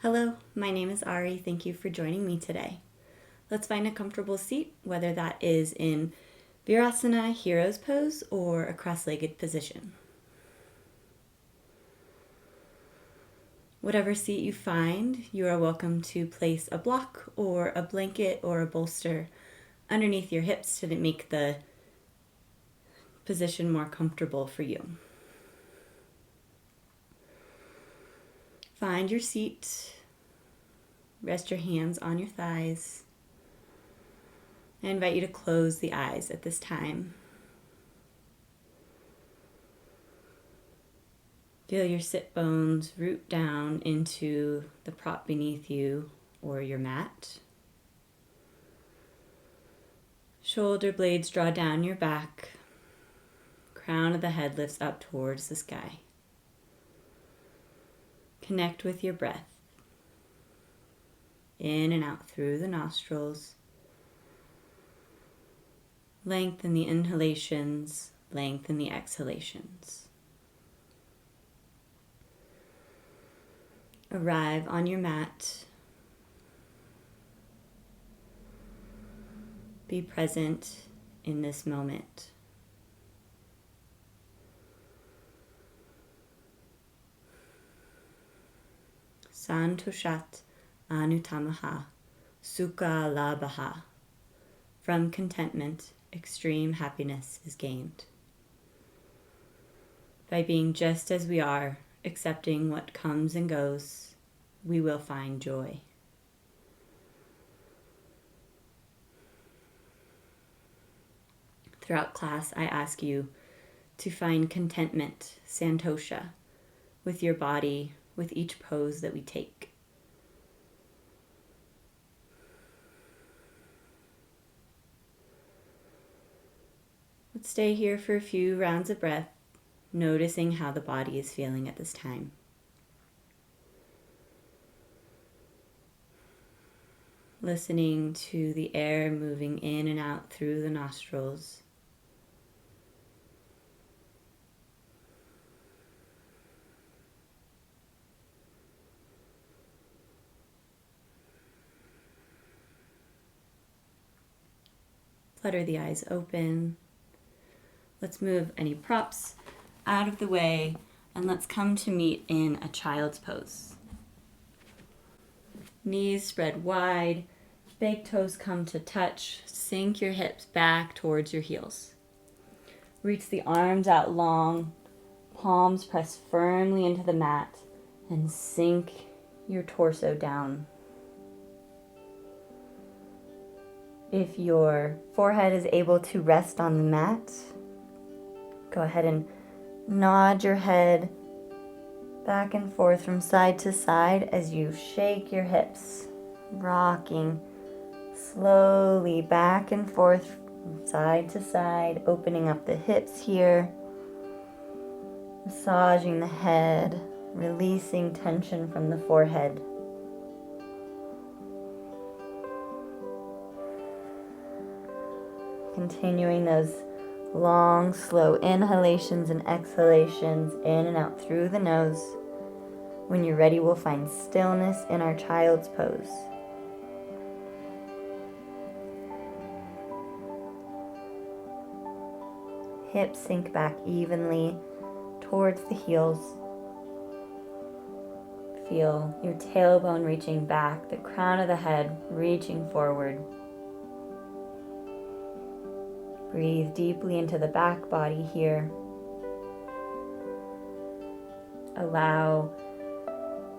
Hello, my name is Ari. Thank you for joining me today. Let's find a comfortable seat, whether that is in Virasana, Hero's Pose, or a cross-legged position. Whatever seat you find, you are welcome to place a block or a blanket or a bolster underneath your hips to make the position more comfortable for you. Find your seat. Rest your hands on your thighs. I invite you to close the eyes at this time. Feel your sit bones root down into the prop beneath you or your mat. Shoulder blades draw down your back. Crown of the head lifts up towards the sky. Connect with your breath. In and out through the nostrils. Lengthen the inhalations, lengthen the exhalations. Arrive on your mat. Be present in this moment. Santoshat Anutamaha Sukha Labhaha. From contentment, extreme happiness is gained. By being just as we are, accepting what comes and goes, we will find joy. Throughout class, I ask you to find contentment, santosha, with your body, with each pose that we take. Let's stay here for a few rounds of breath, noticing how the body is feeling at this time. Listening to the air moving in and out through the nostrils. Flutter the eyes open. Let's move any props out of the way and let's come to meet in a child's pose. Knees spread wide, big toes come to touch, sink your hips back towards your heels. Reach the arms out long, palms press firmly into the mat and sink your torso down. If your forehead is able to rest on the mat, go ahead and nod your head back and forth from side to side as you shake your hips, rocking slowly back and forth from side to side, opening up the hips here, massaging the head, releasing tension from the forehead. Continuing those long, slow inhalations and exhalations in and out through the nose. When you're ready, we'll find stillness in our child's pose. Hips sink back evenly towards the heels. Feel your tailbone reaching back, the crown of the head reaching forward. Breathe deeply into the back body here. Allow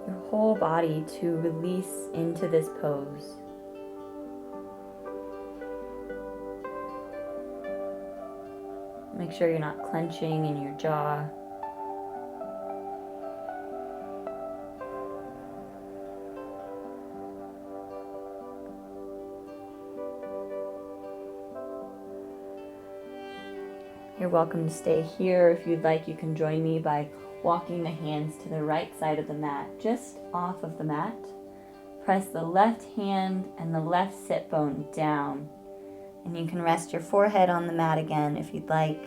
your whole body to release into this pose. Make sure you're not clenching in your jaw. You're welcome to stay here. If you'd like, you can join me by walking the hands to the right side of the mat, just off of the mat. Press the left hand and the left sit bone down. And you can rest your forehead on the mat again if you'd like.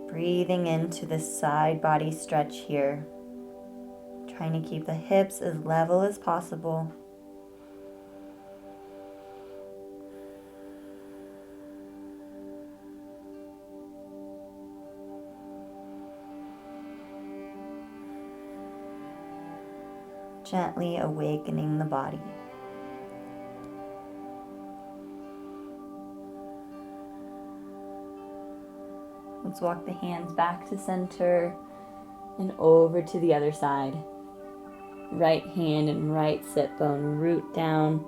Breathing into the side body stretch here. Trying to keep the hips as level as possible. Gently awakening the body. Let's walk the hands back to center and over to the other side. Right hand and right sit bone root down.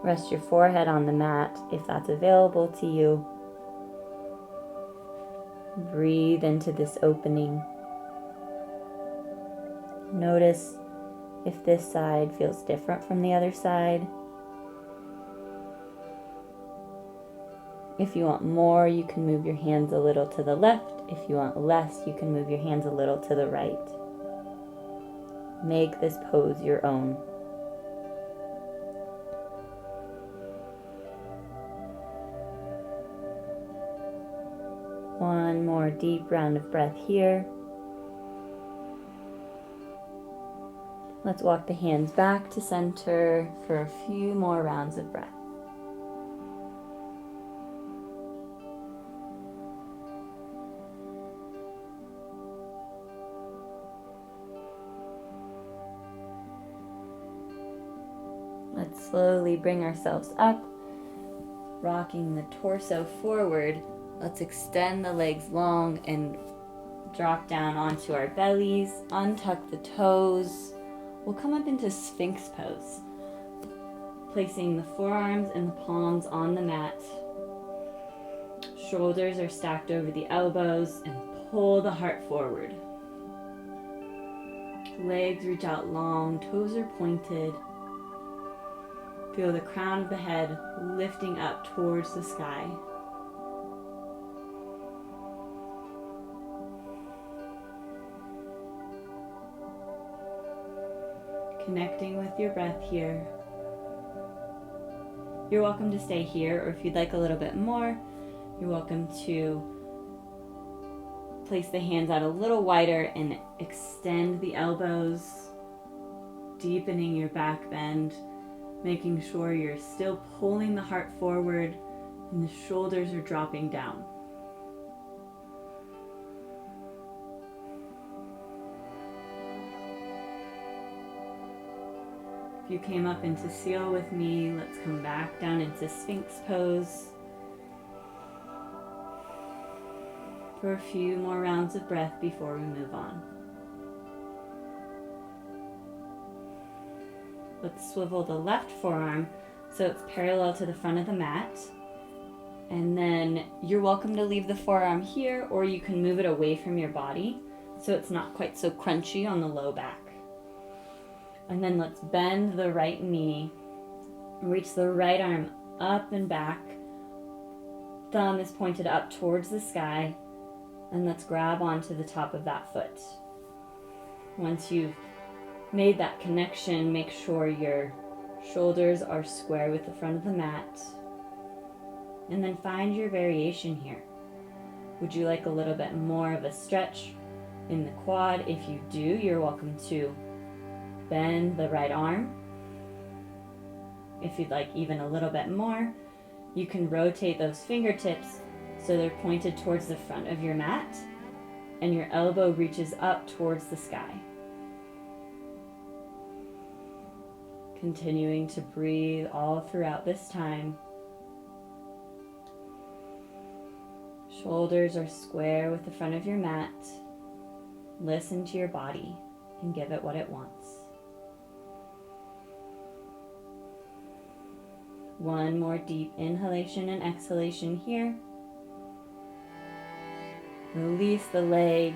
Rest your forehead on the mat if that's available to you. Breathe into this opening. Notice if this side feels different from the other side. If you want more, you can move your hands a little to the left. If you want less, you can move your hands a little to the right. Make this pose your own. One more deep round of breath here. Let's walk the hands back to center for a few more rounds of breath. Let's slowly bring ourselves up, rocking the torso forward. Let's extend the legs long and drop down onto our bellies, untuck the toes. We'll come up into Sphinx pose, placing the forearms and the palms on the mat. Shoulders are stacked over the elbows and pull the heart forward. Legs reach out long, toes are pointed. Feel the crown of the head lifting up towards the sky. Connecting with your breath here. You're welcome to stay here, or if you'd like a little bit more, you're welcome to place the hands out a little wider and extend the elbows, deepening your back bend, making sure you're still pulling the heart forward and the shoulders are dropping down. If you came up into seal with me, let's come back down into Sphinx pose for a few more rounds of breath before we move on. Let's swivel the left forearm so it's parallel to the front of the mat. And then you're welcome to leave the forearm here, or you can move it away from your body so it's not quite so crunchy on the low back. And then let's bend the right knee, reach the right arm up and back. Thumb is pointed up towards the sky, and let's grab onto the top of that foot. Once you've made that connection, make sure your shoulders are square with the front of the mat. And then find your variation here. Would you like a little bit more of a stretch in the quad? If you do, you're welcome to bend the right arm. If you'd like even a little bit more, you can rotate those fingertips so they're pointed towards the front of your mat and your elbow reaches up towards the sky. Continuing to breathe all throughout this time. Shoulders are square with the front of your mat. Listen to your body and give it what it wants. One more deep inhalation and exhalation here. Release the leg.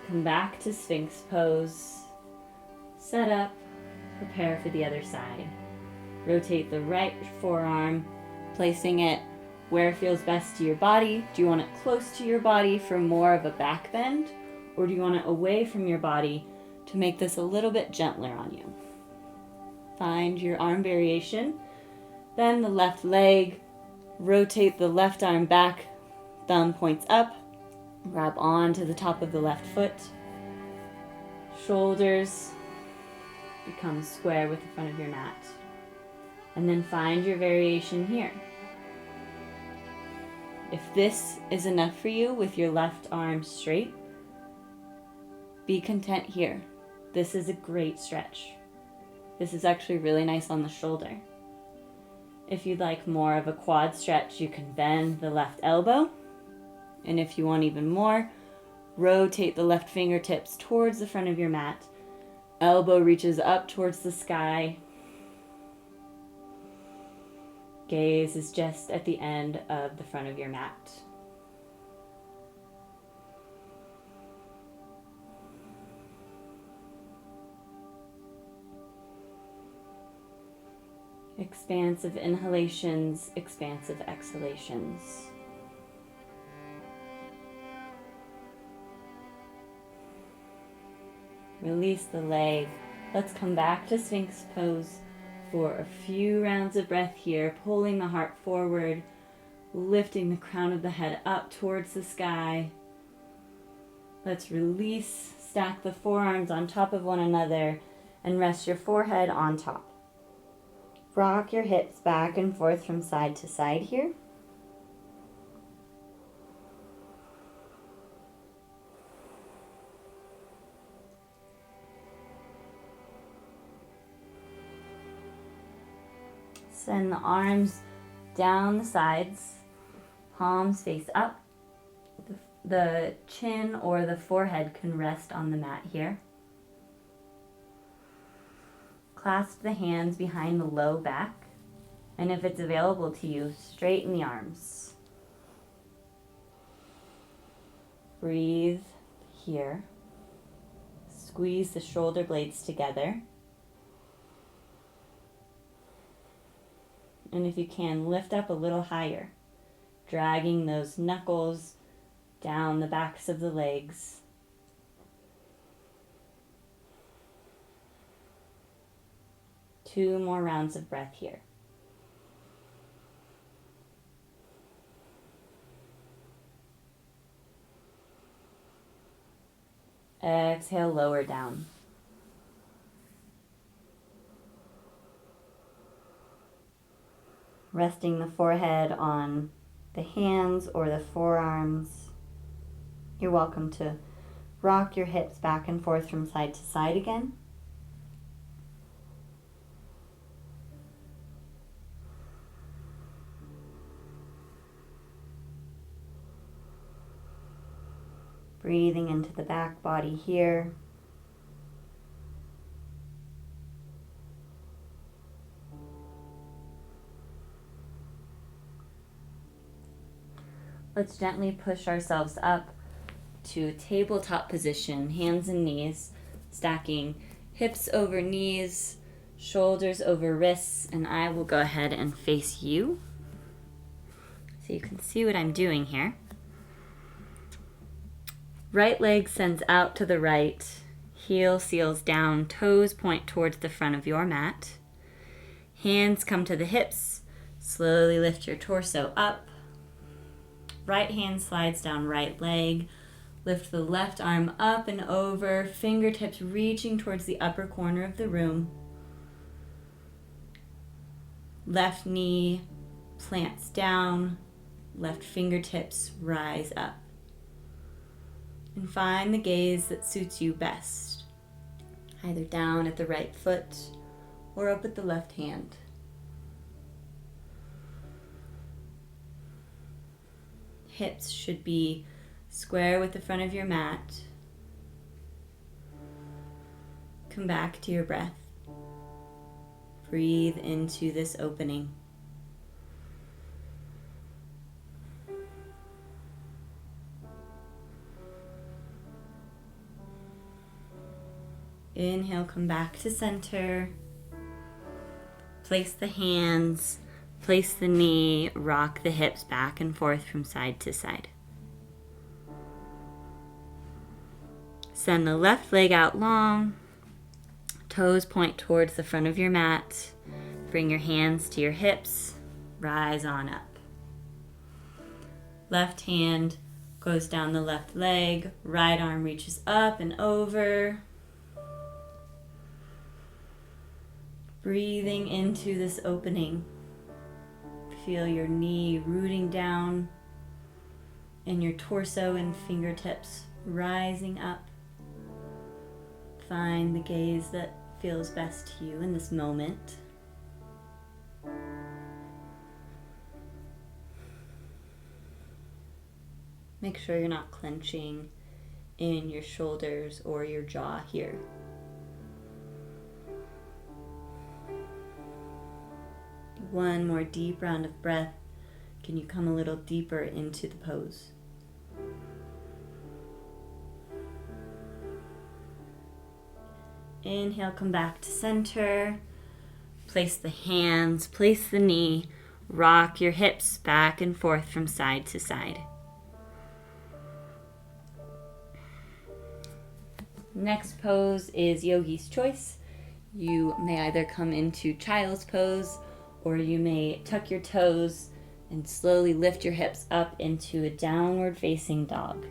Come back to Sphinx pose. Set up. Prepare for the other side. Rotate the right forearm, placing it where it feels best to your body. Do you want it close to your body for more of a back bend, or do you want it away from your body to make this a little bit gentler on you? Find your arm variation. Then the left leg, rotate the left arm back, thumb points up, grab on to the top of the left foot. Shoulders become square with the front of your mat. And then find your variation here. If this is enough for you with your left arm straight, be content here. This is a great stretch. This is actually really nice on the shoulder. If you'd like more of a quad stretch, you can bend the left elbow. And if you want even more, rotate the left fingertips towards the front of your mat. Elbow reaches up towards the sky. Gaze is just at the end of the front of your mat. Expansive inhalations, expansive exhalations. Release the leg. Let's come back to Sphinx pose for a few rounds of breath here, pulling the heart forward, lifting the crown of the head up towards the sky. Let's release, stack the forearms on top of one another, and rest your forehead on top. Rock your hips back and forth from side to side here. Send the arms down the sides, palms face up. The chin or the forehead can rest on the mat here. Clasp the hands behind the low back, and if it's available to you, straighten the arms. Breathe here. Squeeze the shoulder blades together. And if you can, lift up a little higher, dragging those knuckles down the backs of the legs. Two more rounds of breath here. Exhale, lower down. Resting the forehead on the hands or the forearms. You're welcome to rock your hips back and forth from side to side again. Breathing into the back body here. Let's gently push ourselves up to tabletop position, hands and knees, stacking hips over knees, shoulders over wrists, and I will go ahead and face you so you can see what I'm doing here. Right leg sends out to the right, heel seals down, toes point towards the front of your mat. Hands come to the hips, slowly lift your torso up. Right hand slides down right leg. Lift the left arm up and over, fingertips reaching towards the upper corner of the room. Left knee plants down, left fingertips rise up. And find the gaze that suits you best, either down at the right foot or up at the left hand. Hips should be square with the front of your mat. Come back to your breath. Breathe into this opening. Inhale, come back to center. Place the hands. Place the knee, rock the hips back and forth from side to side. Send the left leg out long. Toes point towards the front of your mat. Bring your hands to your hips. Rise on up. Left hand goes down the left leg. Right arm reaches up and over. Breathing into this opening. Feel your knee rooting down and your torso and fingertips rising up. Find the gaze that feels best to you in this moment. Make sure you're not clenching in your shoulders or your jaw here. One more deep round of breath. Can you come a little deeper into the pose? Inhale, come back to center. Place the hands, place the knee. Rock your hips back and forth from side to side. Next pose is Yogi's Choice. You may either come into Child's Pose, or you may tuck your toes and slowly lift your hips up into a downward facing dog.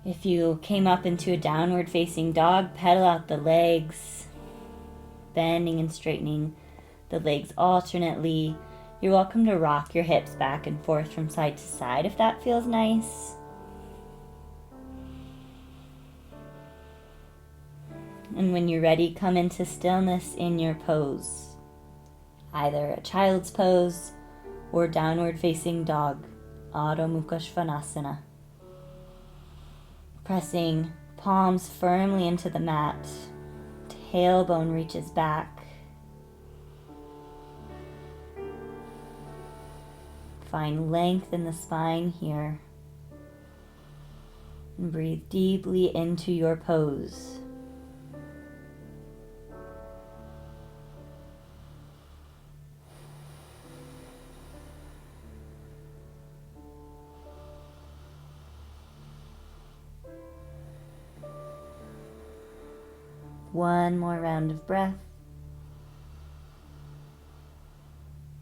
If you came up into a downward facing dog, pedal out the legs, bending and straightening the legs alternately. You're welcome to rock your hips back and forth from side to side if that feels nice. And when you're ready, come into stillness in your pose. Either a child's pose or downward facing dog, Adho Mukha Svanasana. Pressing palms firmly into the mat, tailbone reaches back. Find length in the spine here. And breathe deeply into your pose. One more round of breath.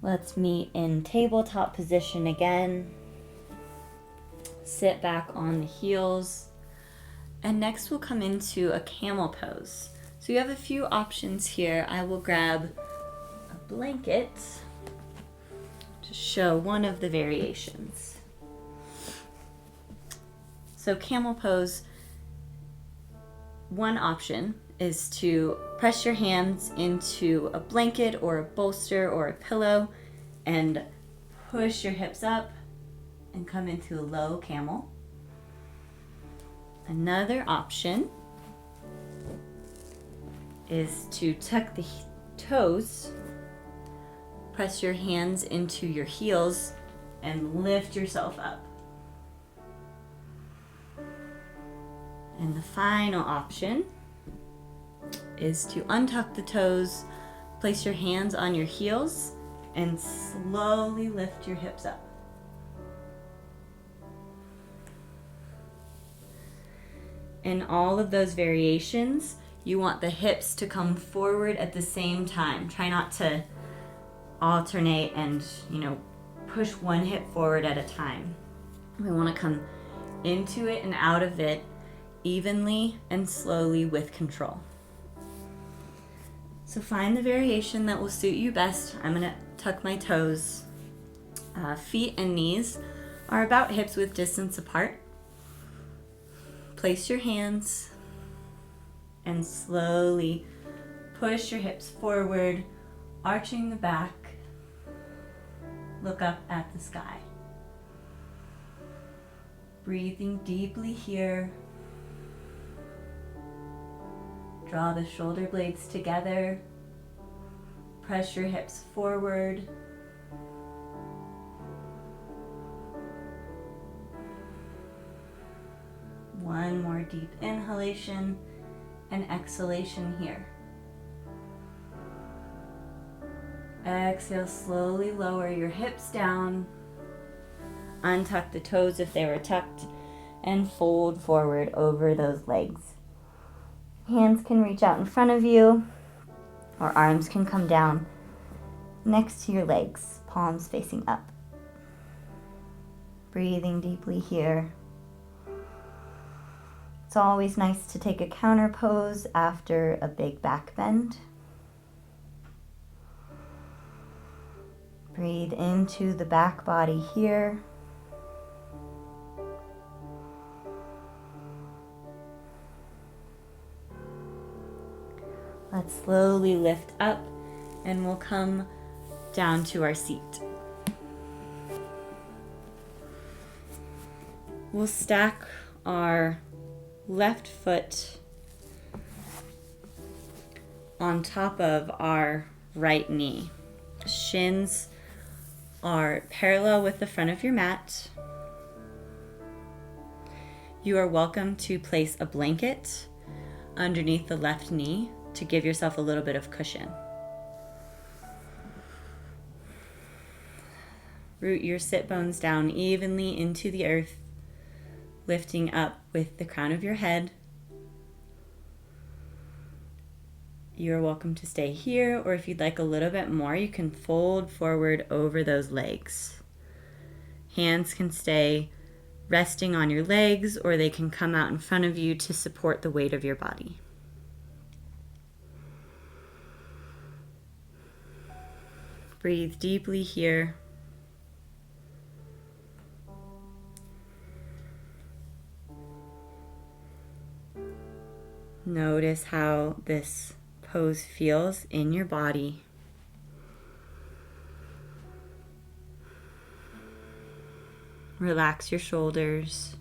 Let's meet in tabletop position again. Sit back on the heels. And next we'll come into a camel pose. So you have a few options here. I will grab a blanket to show one of the variations. So camel pose, one option is to press your hands into a blanket or a bolster or a pillow and push your hips up and come into a low camel. Another option is to tuck the toes, press your hands into your heels and lift yourself up. And the final option is to untuck the toes, place your hands on your heels, and slowly lift your hips up. In all of those variations, you want the hips to come forward at the same time. Try not to alternate and, push one hip forward at a time. We want to come into it and out of it evenly and slowly with control. So find the variation that will suit you best. I'm going to tuck my toes. Feet and knees are about hips width distance apart. Place your hands and slowly push your hips forward, arching the back. Look up at the sky. Breathing deeply here. Draw the shoulder blades together. Press your hips forward. One more deep inhalation and exhalation here. Exhale, slowly lower your hips down. Untuck the toes if they were tucked and fold forward over those legs. Hands can reach out in front of you, or arms can come down next to your legs, palms facing up. Breathing deeply here. It's always nice to take a counter pose after a big back bend. Breathe into the back body here. Let's slowly lift up and we'll come down to our seat. We'll stack our left foot on top of our right knee. Shins are parallel with the front of your mat. You are welcome to place a blanket underneath the left knee to give yourself a little bit of cushion. Root your sit bones down evenly into the earth, lifting up with the crown of your head. You're welcome to stay here, or if you'd like a little bit more, you can fold forward over those legs. Hands can stay resting on your legs, or they can come out in front of you to support the weight of your body. Breathe deeply here. Notice how this pose feels in your body. Relax your shoulders.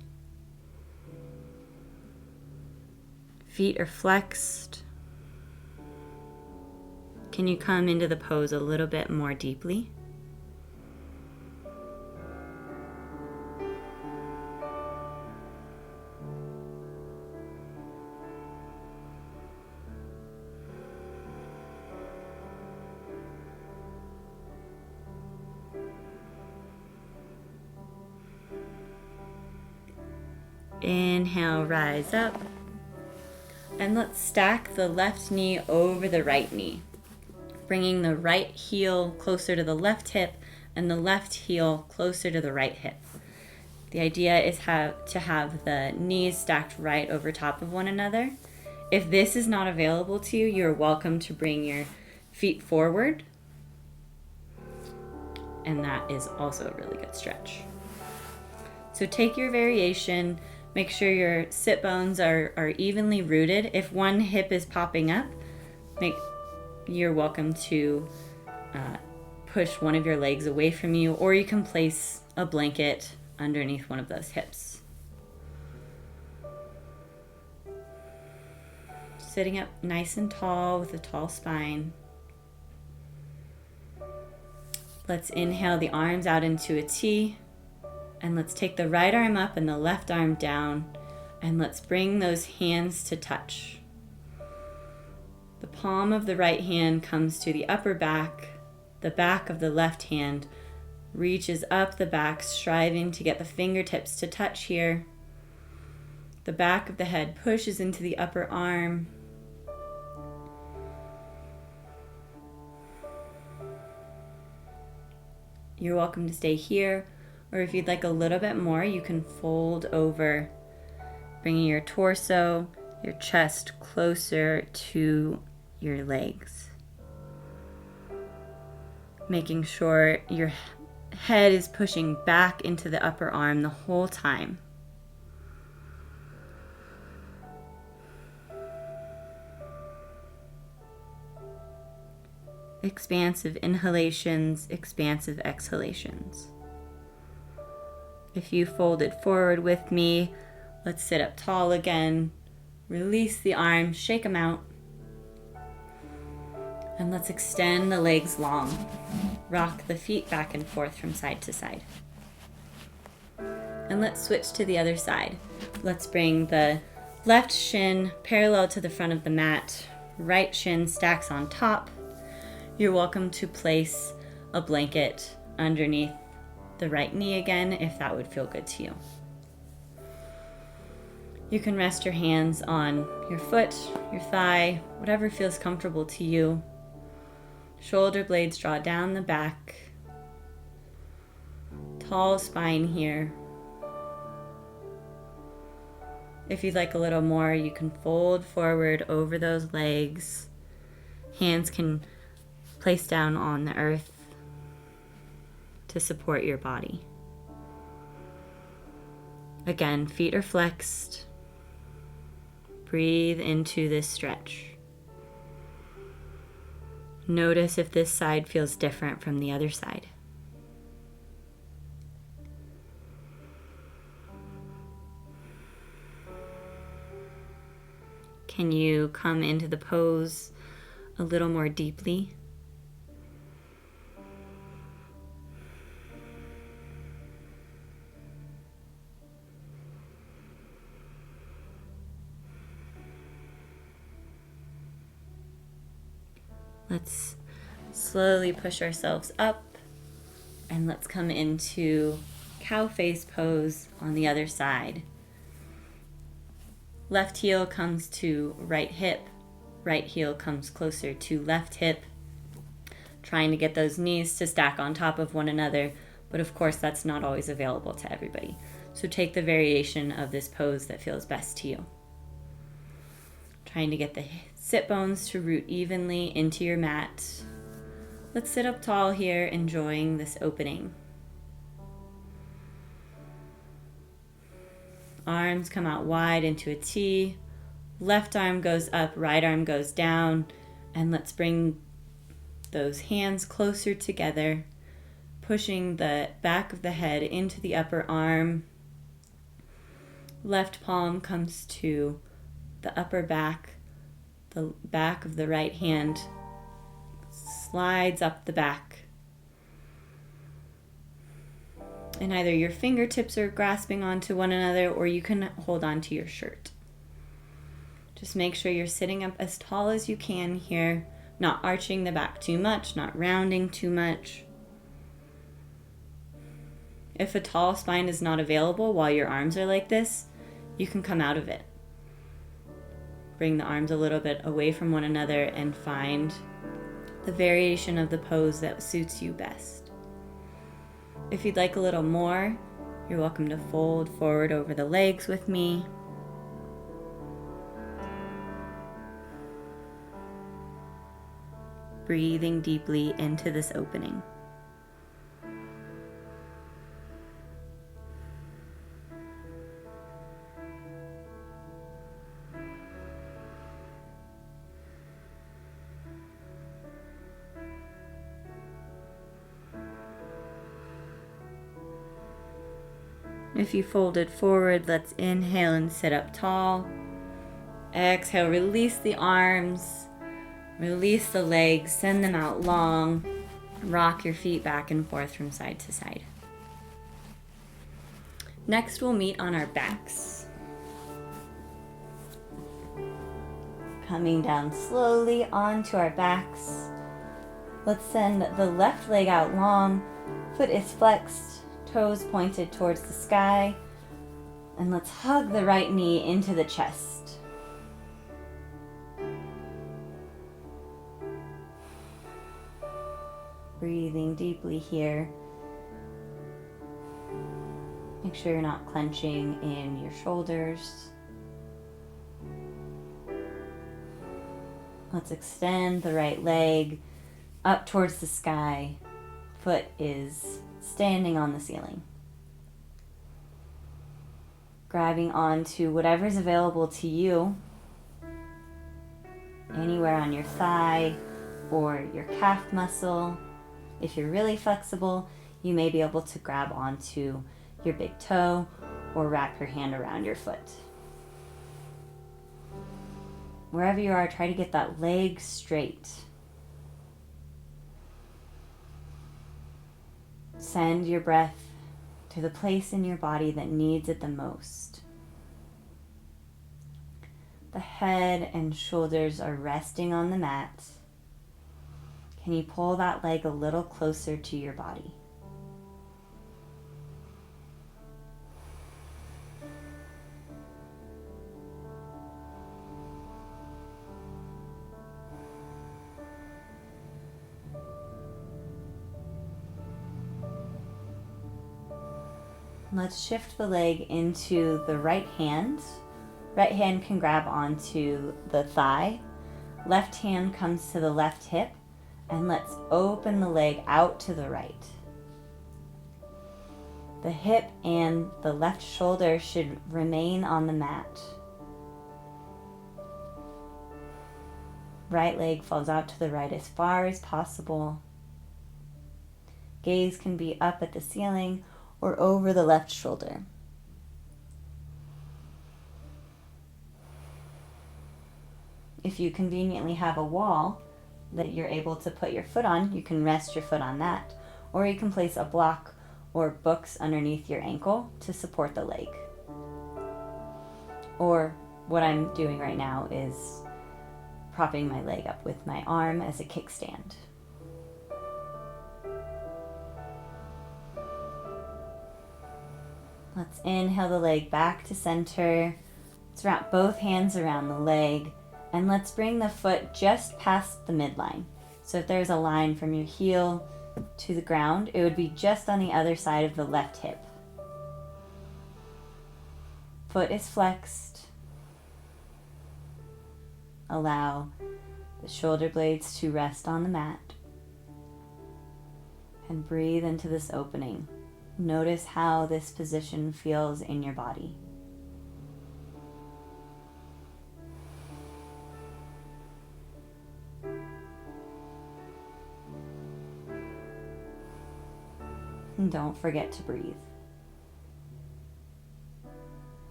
Feet are flexed. Can you come into the pose a little bit more deeply? Inhale, rise up. And let's stack the left knee over the right knee, bringing the right heel closer to the left hip and the left heel closer to the right hip. The idea is to have the knees stacked right over top of one another. If this is not available to you, you're welcome to bring your feet forward. And that is also a really good stretch. So take your variation. Make sure your sit bones are evenly rooted. If one hip is popping up, you're welcome to push one of your legs away from you, or you can place a blanket underneath one of those hips. Sitting up nice and tall with a tall spine. Let's inhale the arms out into a T. And let's take the right arm up and the left arm down, and let's bring those hands to touch. The palm of the right hand comes to the upper back. The back of the left hand reaches up the back, striving to get the fingertips to touch here. The back of the head pushes into the upper arm. You're welcome to stay here. Or if you'd like a little bit more, you can fold over, bringing your torso, your chest closer to your legs. Making sure your head is pushing back into the upper arm the whole time. Expansive inhalations, expansive exhalations. If you folded forward with me, let's sit up tall again. Release the arms, shake them out. And let's extend the legs long. Rock the feet back and forth from side to side. And let's switch to the other side. Let's bring the left shin parallel to the front of the mat. Right shin stacks on top. You're welcome to place a blanket underneath the right knee again, if that would feel good to you. You can rest your hands on your foot, your thigh, whatever feels comfortable to you. Shoulder blades draw down the back. Tall spine here. If you'd like a little more, you can fold forward over those legs. Hands can place down on the earth. to support your body. Again, feet are flexed. Breathe into this stretch. Notice if this side feels different from the other side. Can you come into the pose a little more deeply? Let's slowly push ourselves up and let's come into cow face pose on the other side. Left heel comes to right hip, right heel comes closer to left hip, trying to get those knees to stack on top of one another, but of course that's not always available to everybody. So take the variation of this pose that feels best to you. Trying to get the sit bones to root evenly into your mat. Let's sit up tall here, enjoying this opening. Arms come out wide into a T. Left arm goes up, right arm goes down. And let's bring those hands closer together, pushing the back of the head into the upper arm. Left palm comes to the upper back. The back of the right hand slides up the back. And either your fingertips are grasping onto one another or you can hold on to your shirt. Just make sure you're sitting up as tall as you can here, not arching the back too much, not rounding too much. If a tall spine is not available while your arms are like this, you can come out of it. Bring the arms a little bit away from one another and find the variation of the pose that suits you best. If you'd like a little more, you're welcome to fold forward over the legs with me. Breathing deeply into this opening. If you folded forward, let's inhale and sit up tall. Exhale, release the arms, release the legs, send them out long. Rock your feet back and forth from side to side. Next, we'll meet on our backs. Coming down slowly onto our backs. Let's send the left leg out long, foot is flexed, toes pointed towards the sky, and let's hug the right knee into the chest. Breathing deeply here. Make sure you're not clenching in your shoulders. Let's extend the right leg up towards the sky. Foot is standing on the ceiling. Grabbing onto whatever's available to you, anywhere on your thigh or your calf muscle. If you're really flexible, you may be able to grab onto your big toe or wrap your hand around your foot. Wherever you are, try to get that leg straight. Send your breath to the place in your body that needs it the most. The head and shoulders are resting on the mat. Can you pull that leg a little closer to your body? Let's shift the leg into the right hand. Right hand can grab onto the thigh. Left hand comes to the left hip. And let's open the leg out to the right. The hip and the left shoulder should remain on the mat. Right leg falls out to the right as far as possible. Gaze can be up at the ceiling or over the left shoulder. If you conveniently have a wall that you're able to put your foot on, you can rest your foot on that. Or you can place a block or books underneath your ankle to support the leg. Or what I'm doing right now is propping my leg up with my arm as a kickstand. Let's inhale the leg back to center. Let's wrap both hands around the leg, and let's bring the foot just past the midline. So if there's a line from your heel to the ground, it would be just on the other side of the left hip. Foot is flexed. Allow the shoulder blades to rest on the mat. And breathe into this opening. Notice how this position feels in your body. And don't forget to breathe.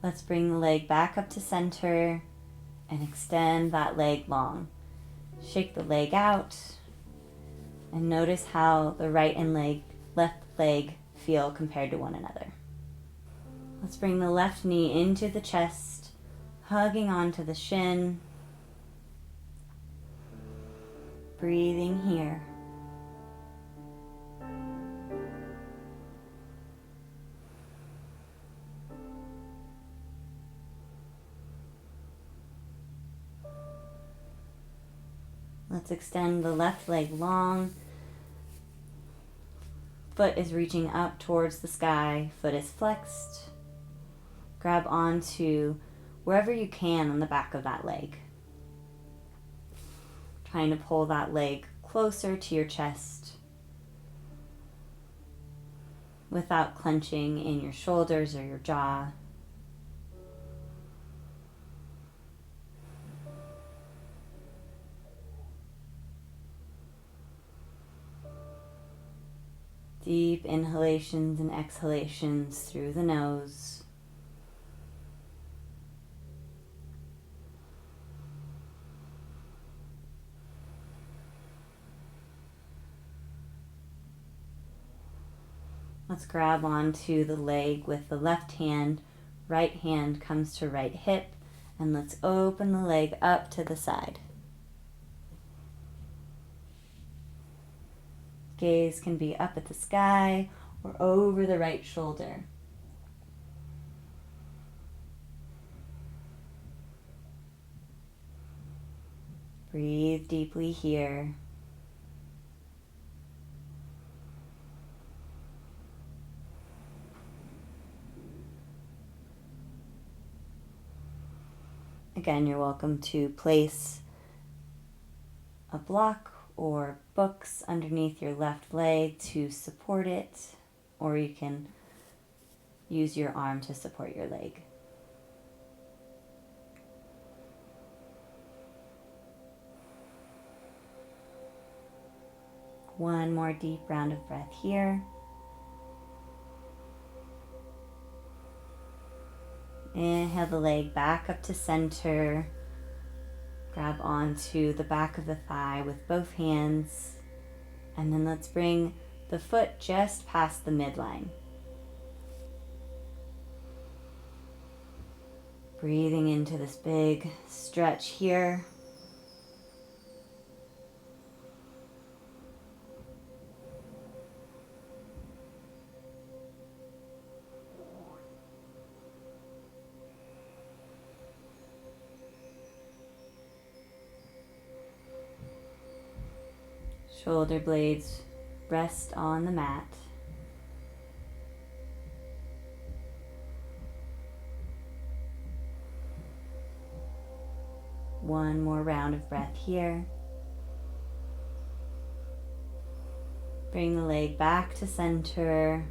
Let's bring the leg back up to center and extend that leg long. Shake the leg out and notice how the right and left leg feel compared to one another. Let's bring the left knee into the chest, hugging onto the shin. Breathing here. Let's extend the left leg long. Foot is reaching up towards the sky. Foot is flexed. Grab onto wherever you can on the back of that leg. Trying to pull that leg closer to your chest without clenching in your shoulders or your jaw. Deep inhalations and exhalations through the nose. Let's grab onto the leg with the left hand. Right hand comes to right hip, and let's open the leg up to the side. Gaze can be up at the sky or over the right shoulder. Breathe deeply here. Again, you're welcome to place a block or books underneath your left leg to support it, or you can use your arm to support your leg. One more deep round of breath here. Inhale the leg back up to center. Grab onto the back of the thigh with both hands. And then let's bring the foot just past the midline. Breathing into this big stretch here. Shoulder blades rest on the mat. One more round of breath here. Bring the leg back to center.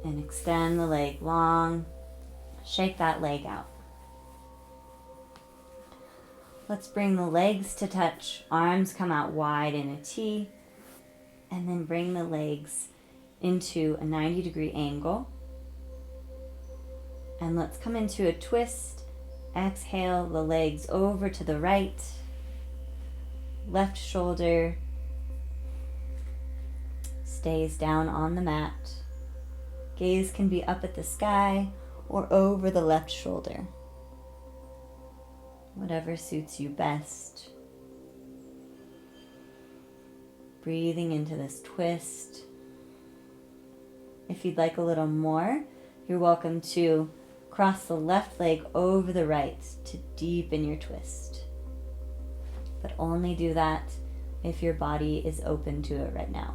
And extend the leg long. Shake that leg out. Let's bring the legs to touch. Arms come out wide in a T. And then bring the legs into a 90-degree angle. And let's come into a twist. Exhale the legs over to the right. Left shoulder stays down on the mat. Gaze can be up at the sky or over the left shoulder. Whatever suits you best. Breathing into this twist. If you'd like a little more, you're welcome to cross the left leg over the right to deepen your twist. But only do that if your body is open to it right now.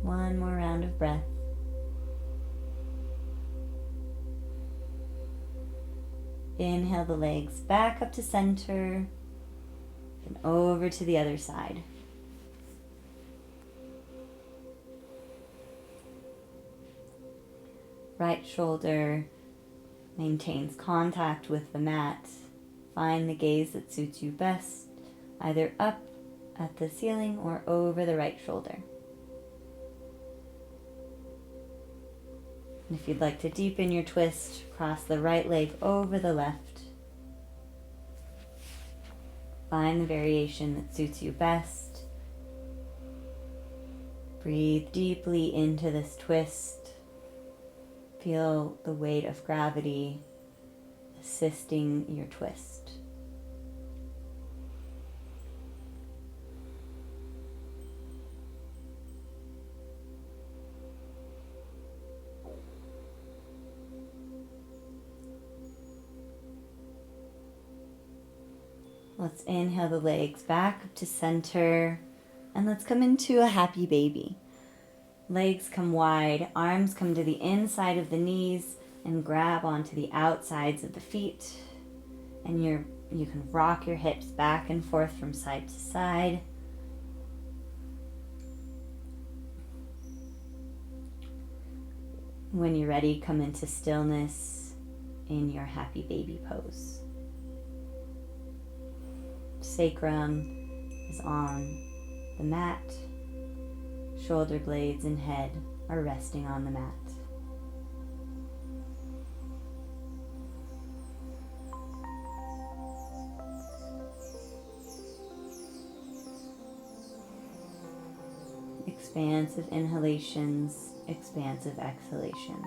One more round of breath. Inhale the legs back up to center and over to the other side. Right shoulder maintains contact with the mat. Find the gaze that suits you best, either up at the ceiling or over the right shoulder. And if you'd like to deepen your twist, cross the right leg over the left. Find the variation that suits you best. Breathe deeply into this twist. Feel the weight of gravity assisting your twist. Let's inhale the legs back up to center, and let's come into a happy baby. Legs come wide, arms come to the inside of the knees, and grab onto the outsides of the feet. And you can rock your hips back and forth from side to side. When you're ready, come into stillness in your happy baby pose. Sacrum is on the mat. Shoulder blades and head are resting on the mat. Expansive inhalations, expansive exhalations.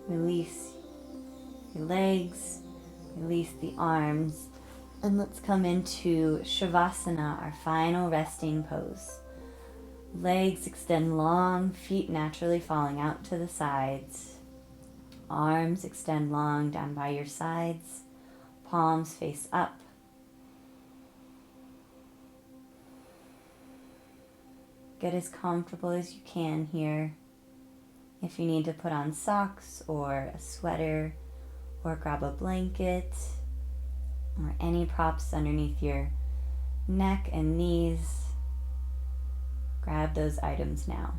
Release your legs, release the arms, and let's come into Shavasana, our final resting pose. Legs extend long, feet naturally falling out to the sides. Arms extend long down by your sides, palms face up. Get as comfortable as you can here. If you need to put on socks or a sweater or grab a blanket or any props underneath your neck and knees, grab those items now.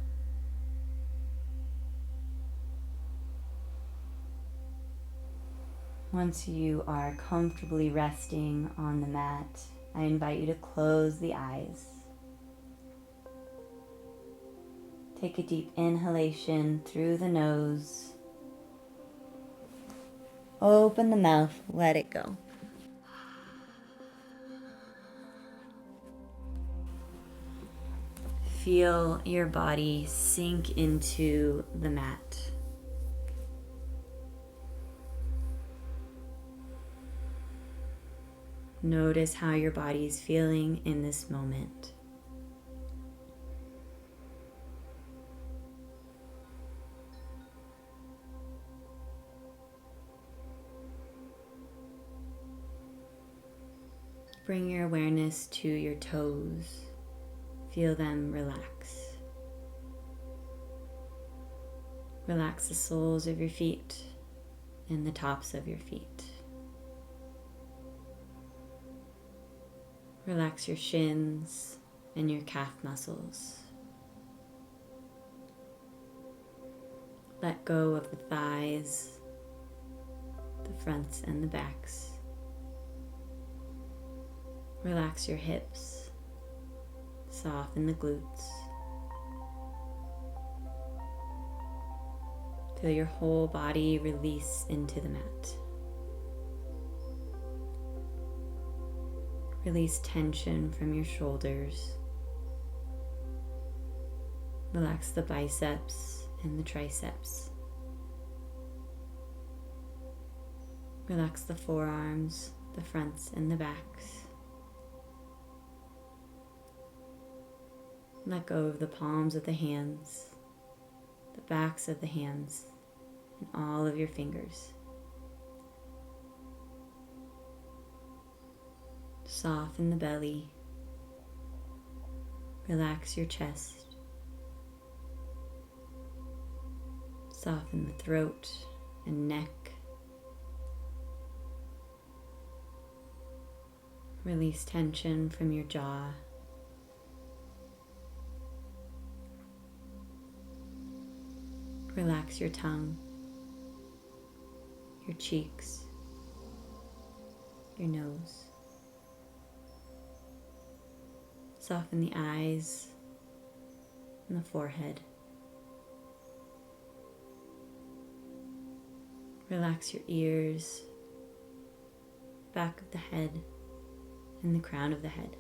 Once you are comfortably resting on the mat, I invite you to close the eyes. Take a deep inhalation through the nose. Open the mouth, let it go. Feel your body sink into the mat. Notice how your body is feeling in this moment. Bring your awareness to your toes. Feel them relax. Relax the soles of your feet and the tops of your feet. Relax your shins and your calf muscles. Let go of the thighs, the fronts and the backs. Relax your hips. Soften the glutes. Feel your whole body release into the mat. Release tension from your shoulders. Relax the biceps and the triceps. Relax the forearms, the fronts and the backs. Let go of the palms of the hands, the backs of the hands, and all of your fingers. Soften the belly. Relax your chest. Soften the throat and neck. Release tension from your jaw. Relax your tongue, your cheeks, your nose. Soften the eyes and the forehead. Relax your ears, back of the head, and the crown of the head.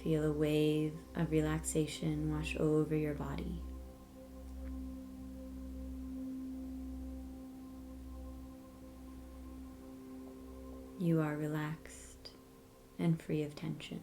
Feel a wave of relaxation wash over your body. You are relaxed and free of tension.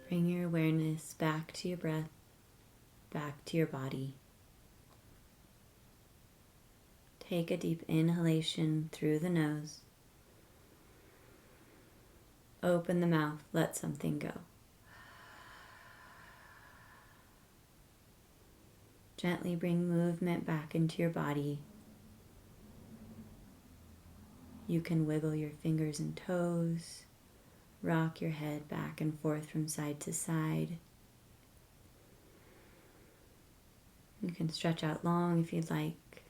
Bring your awareness back to your breath, back to your body. Take a deep inhalation through the nose. Open the mouth, let something go. Gently bring movement back into your body. You can wiggle your fingers and toes. Rock your head back and forth from side to side. You can stretch out long if you'd like.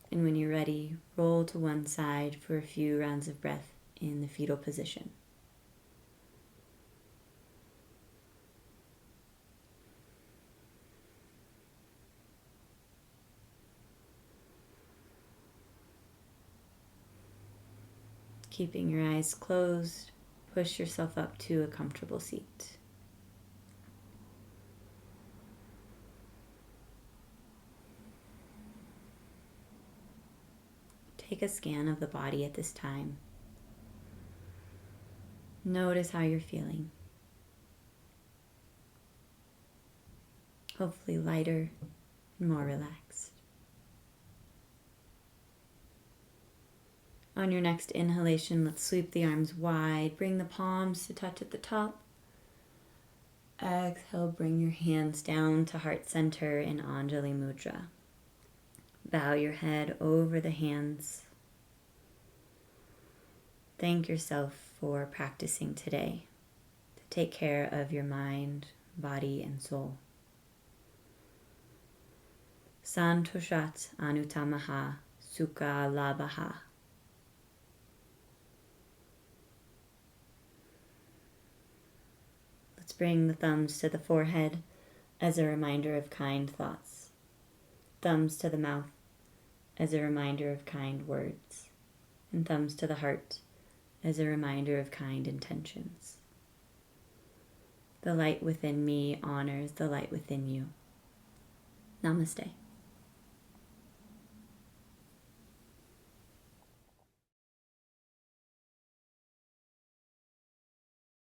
And when you're ready, roll to one side for a few rounds of breath in the fetal position. Keeping your eyes closed, push yourself up to a comfortable seat. Take a scan of the body at this time. Notice how you're feeling. hopefully lighter and more relaxed. On your next inhalation, let's sweep the arms wide. Bring the palms to touch at the top. Exhale, bring your hands down to heart center in Anjali Mudra. Bow your head over the hands. Thank yourself for practicing today to take care of your mind, body, and soul. Santoshat anutamaha sukha labhaha. Let's bring the thumbs to the forehead as a reminder of kind thoughts. Thumbs to the mouth as a reminder of kind words. And thumbs to the heart as a reminder of kind intentions. The light within me honors the light within you. Namaste.